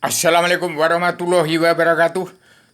Assalamualaikum warahmatullahi wabarakatuh.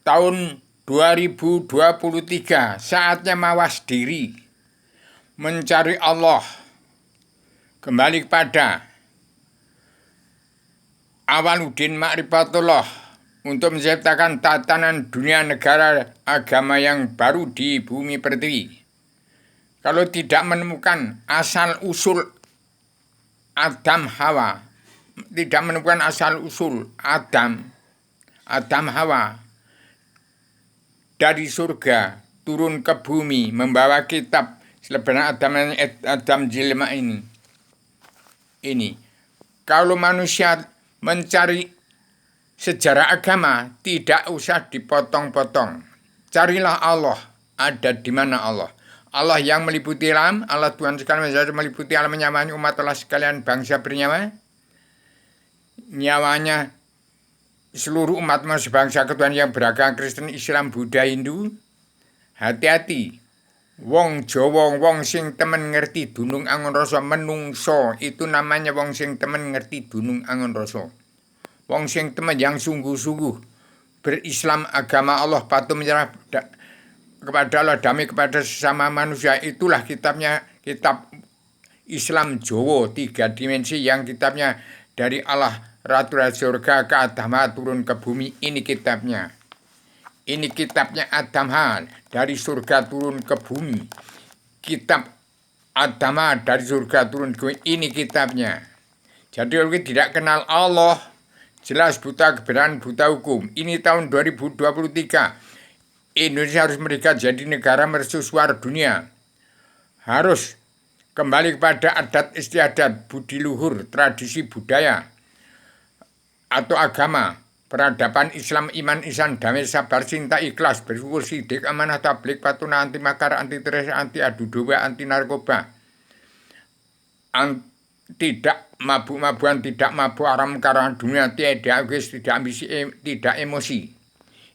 Tahun 2023, saatnya mawas diri, mencari Allah, kembali kepada Awaluddin Ma'rifatullah untuk menciptakan tatanan dunia negara agama yang baru di bumi pertiwi. Kalau tidak menemukan asal-usul Adam Hawa, tidak menemukan asal-usul Adam Hawa dari surga turun ke bumi membawa kitab sebenarnya Adam Jilma ini. Kalau manusia mencari sejarah agama, tidak usah dipotong-potong. Carilah Allah, ada di mana Allah. Allah yang meliputi alam, Allah Tuhan sekalian meliputi alam nyawanya umat Allah sekalian bangsa bernyawa. Nyawanya seluruh umat manusia bangsa ketuhanan yang beragama Kristen, Islam, Buddha, Hindu. Hati-hati. Wong Jawa, wong sing temen ngerti dunung angon rasa menungso, itu namanya wong sing temen ngerti dunung angon rasa. Wong sing temen yang sungguh-sungguh berislam agama Allah, patuh menyerah kepada Allah, damai kepada sesama manusia. Itulah kitabnya, kitab Islam Jawa 3 dimensi, yang kitabnya dari Allah Ratu surga ke Adama turun ke bumi. Ini kitabnya. Ini kitabnya Adam dari surga turun ke bumi. Kitab Adama dari surga turun ke bumi. Ini kitabnya. Jadi kalau tidak kenal Allah, jelas buta kebenaran, buta hukum. Ini tahun 2023. Indonesia harus merdeka jadi negara mercusuar dunia. Harus kembali kepada adat istiadat, budi luhur, tradisi budaya atau agama, peradaban Islam, iman, ihsan, damai, sabar, cinta, ikhlas, bersyukur, sidik, amanah, tablik, patuna, anti makar, anti teroris, anti adu domba, anti narkoba, tidak mabuk-mabukan, tidak mabuk haram karena dunia, tidak egois, tidak ambisi, tidak emosi.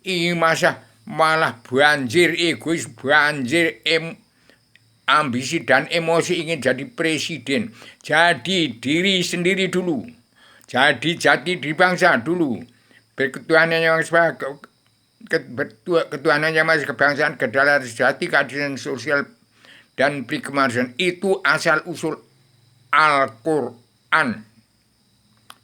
Ini masa malah banjir egois, banjir ambisi dan emosi, ingin jadi presiden. Jadi diri sendiri dulu, jadi jati diri bangsa dulu. Berketuhanan yang ketuhanan yang masih kebangsaan, kedaulatan sejati, keadilan sosial dan prikemanusiaan. Itu asal usul Al-Quran.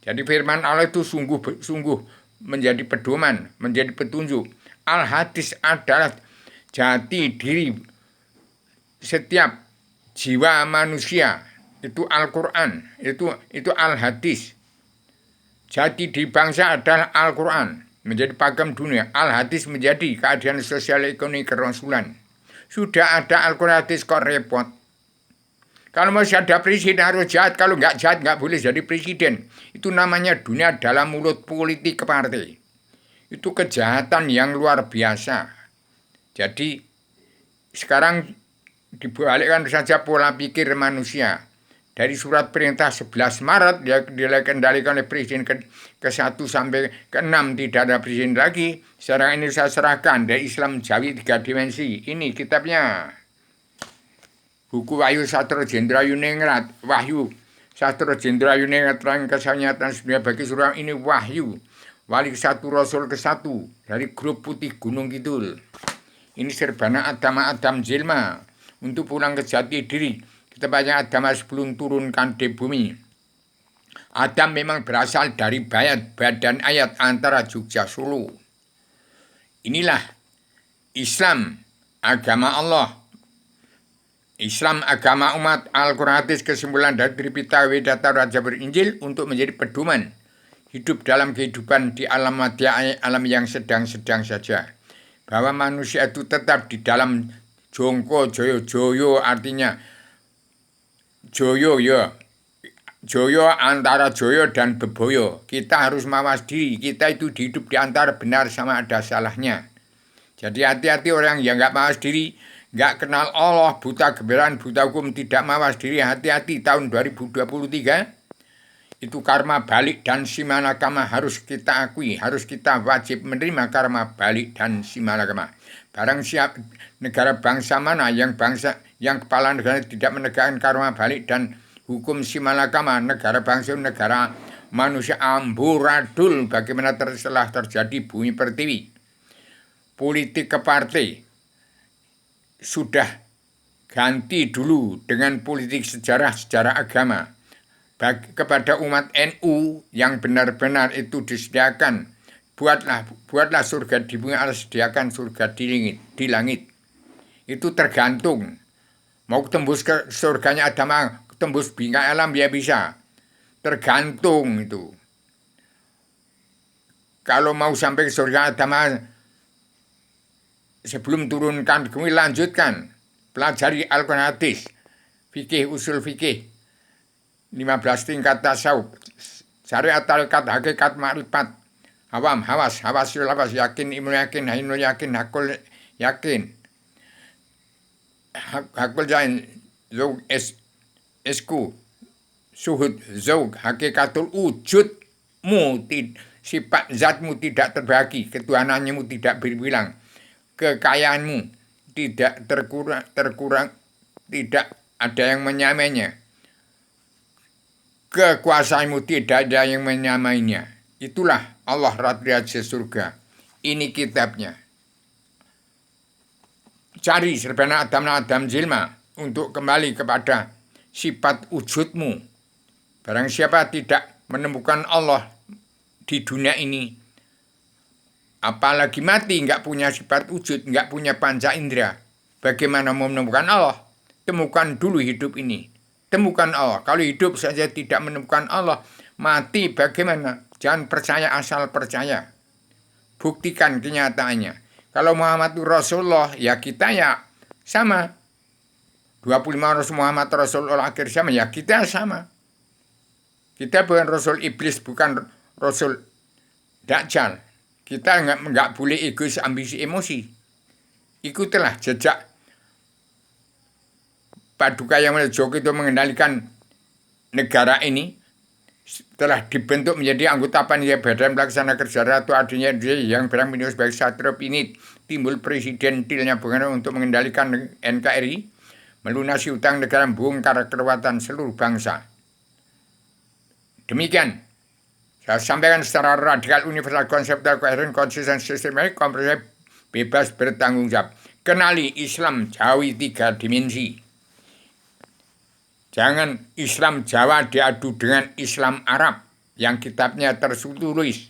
Jadi firman Allah itu sungguh menjadi pedoman, menjadi petunjuk. Al-Hadis adalah jati diri setiap jiwa manusia. Itu Al-Quran, itu Al-Hadis. Jati diri bangsa adalah Al-Quran, menjadi pakem dunia. Al-Hadis menjadi keadilan sosial ekonomi kerasulan. Sudah ada Al-Quran, hadis kok repot. Kalau masih ada presiden harus jahat, kalau nggak jahat nggak boleh jadi presiden. Itu namanya dunia dalam mulut politik partai. Itu kejahatan yang luar biasa. Jadi sekarang dibalikkan saja pola pikir manusia. Dari surat perintah 11 Maret dia dikendalikan oleh presiden ke-1 sampai ke-6, tidak ada presiden lagi. Sekarang ini saya serahkan dari Islam Jawi 3 dimensi. Ini kitabnya. Buku Wahyu Sastro Jendra Yuningrat, Wahyu Sastro Jendra Yuningrat, terang kesanyatan dunia bagi surah. Ini Wahyu Wali ke-1 Rasul ke-1 dari grup Putih Gunung Kidul. Ini serbana Adam Jilma untuk pulang ke jati diri. Kita banyak Adam sebelum turunkan di bumi. Adam memang berasal dari badan ayat antara Jogja Solo. Inilah Islam, agama Allah. Islam agama umat, Al-Quran hadis, kesimpulan dari Tripitaka, Vedanta, Raja Berinjil untuk menjadi pedoman hidup dalam kehidupan di alam madya, alam yang sedang-sedang saja. Bahwa manusia itu tetap di dalam jongko joyo artinya joyo ya. Joyo antara joyo dan beboyo. Kita harus mawas diri. Kita itu hidup di antara benar sama ada salahnya. Jadi hati-hati orang yang nggak mawas diri, nggak kenal Allah, buta kebenaran, buta hukum, tidak mawas diri. Hati-hati tahun 2023. Itu karma balik dan simalakama harus kita akui, harus kita wajib menerima karma balik dan simalakama. Barang siap negara bangsa mana yang kepala negara tidak menegakkan karma balik dan hukum simalakama, negara bangsa negara manusia amburadul bagaimana telah terjadi bumi pertiwi. Politik ke partai sudah ganti dulu dengan politik sejarah agama. Kepada umat NU yang benar-benar itu disediakan, buatlah surga di bumi, Allah sediakan surga di langit. Itu tergantung. Mau tembus ke surganya Adam, tembus bingkai alam ya bisa. Tergantung itu. Kalau mau sampai ke surga Adam, sebelum turunkan ke bumi lanjutkan. Pelajari Al-Quran hadis, fikih, usul fikih, 15 tingkat tasawuf, syariat, tarekat, hakikat, ma'rifat, awam, hawas, yakin, ilmu yakin, ainul yakin, hakul yakin, hakul jain, zaug, esku, suhud, zaug, hakikatul wujudmu, sifat zatmu tidak terbagi, ketuhananmu tidak berbilang, kekayaanmu tidak terkurang, tidak ada yang menyamainya, kekuasaanmu tidak ada yang menyamainya. Itulah Allah Raja surga. Ini kitabnya. Cari serbana Adam Jilma untuk kembali kepada sifat wujudmu. Barang siapa tidak menemukan Allah di dunia ini, apalagi mati nggak punya sifat wujud, nggak punya panca indera, bagaimana mau menemukan Allah? Temukan dulu hidup ini. Temukan Allah. Kalau hidup saja tidak menemukan Allah, mati bagaimana? Jangan percaya asal percaya. Buktikan kenyataannya. Kalau Muhammad itu Rasulullah, ya kita ya sama. 25 Rasul Muhammad Rasulullah akhir sama, ya kita sama. Kita bukan Rasul Iblis, bukan Rasul Dajjal. Kita nggak boleh egois, ambisi, emosi. Ikutilah jejak Paduka yang Jogo itu mengendalikan negara ini. Setelah dibentuk menjadi anggota panitia badan pelaksana kerja Ratu adanya yang berang minus sebagai satria pinit, timbul presiden tilnya bukan untuk mengendalikan NKRI, melunasi utang negara, bongkar kelewatan seluruh bangsa. Demikian saya sampaikan secara radikal, universal, konseptual, koheren, konsisten, sistematik, komprehensif, bebas bertanggung jawab. Kenali Islam jauhi 3 dimensi. Jangan Islam Jawa diadu dengan Islam Arab yang kitabnya tertulis.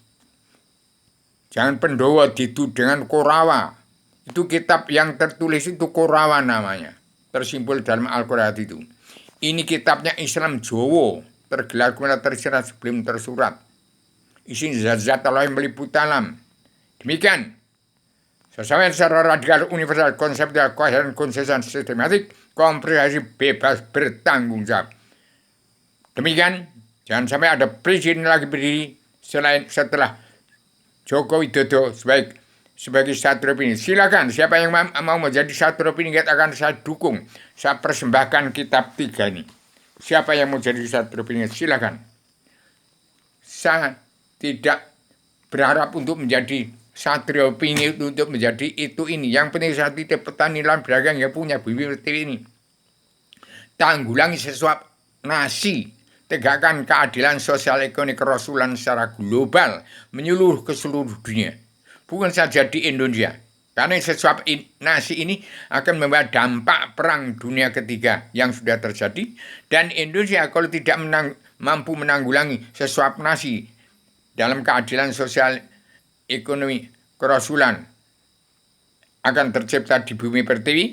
Jangan Pendowo diadu dengan Korawa. Itu kitab yang tertulis itu Korawa namanya. Tersimpul dalam Al-Quran itu. Ini kitabnya Islam Jawa. Tergelar kemudian tersirat sebelum tersurat. Isi zat-zat Allah yang meliput alam. Demikian. Sesuai secara radikal, universal, konseptual, koheren, konsisten, sistematik, komprehensif, bebas bertanggung jawab. Demikian, jangan sampai ada presiden lagi berdiri setelah Joko Widodo sebagai satria pinit. Silakan, siapa yang mau menjadi satria pinit akan saya dukung. Saya persembahkan kitab 3 ini. Siapa yang mau jadi satria pinit, silakan. Saya tidak berharap untuk menjadi satria pinit, untuk menjadi itu ini. Yang penting saat itu petani lan berdagang yang punya bumi pertiwi ini. Tanggulangi sesuap nasi. Tegakkan keadilan sosial ekonomi kerasulan secara global. Menyeluruh ke seluruh dunia. Bukan saja di Indonesia. Karena sesuap nasi ini akan membawa dampak perang dunia ketiga yang sudah terjadi. Dan Indonesia kalau tidak mampu menanggulangi sesuap nasi dalam keadilan sosial ekonomi kerasulan akan tercipta di bumi pertiwi,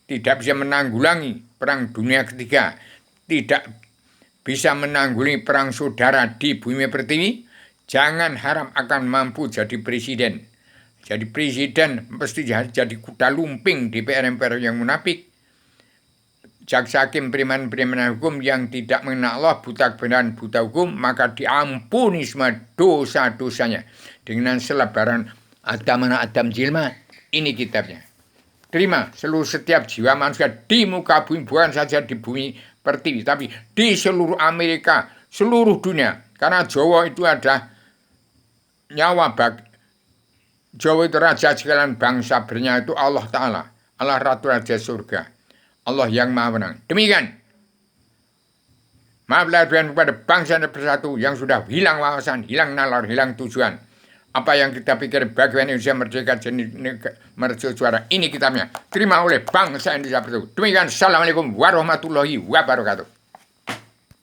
tidak bisa menanggulangi perang dunia ketiga, tidak bisa menanggulangi perang saudara di bumi pertiwi, jangan harap akan mampu jadi presiden. Jadi presiden mesti jadi kuda lumping DPR-MPR yang munafik, jaksa hakim, preman hukum yang tidak mengenal Allah, buta kebenaran, buta hukum, maka diampuni semua dosa-dosanya dengan selebaran Adam Jilma. Ini kitabnya. Terima seluruh setiap jiwa manusia di muka bumi, bukan saja di bumi pertiwi, tapi di seluruh Amerika, seluruh dunia. Karena Jawa itu ada nyawa Jawa itu raja sekalian bangsa bernya itu Allah Ta'ala, Allah Ratu Raja Surga, Allah yang Maha Menang. Demikian. Maaf lahir batin kepada bangsa dan persatu yang sudah hilang wawasan, hilang nalar, hilang tujuan. Apa yang kita pikir bagaimana Indonesia merdeka mercusuara ini kitabnya terima oleh bangsa Indonesia Bersatu. Demikian, assalamualaikum warahmatullahi wabarakatuh.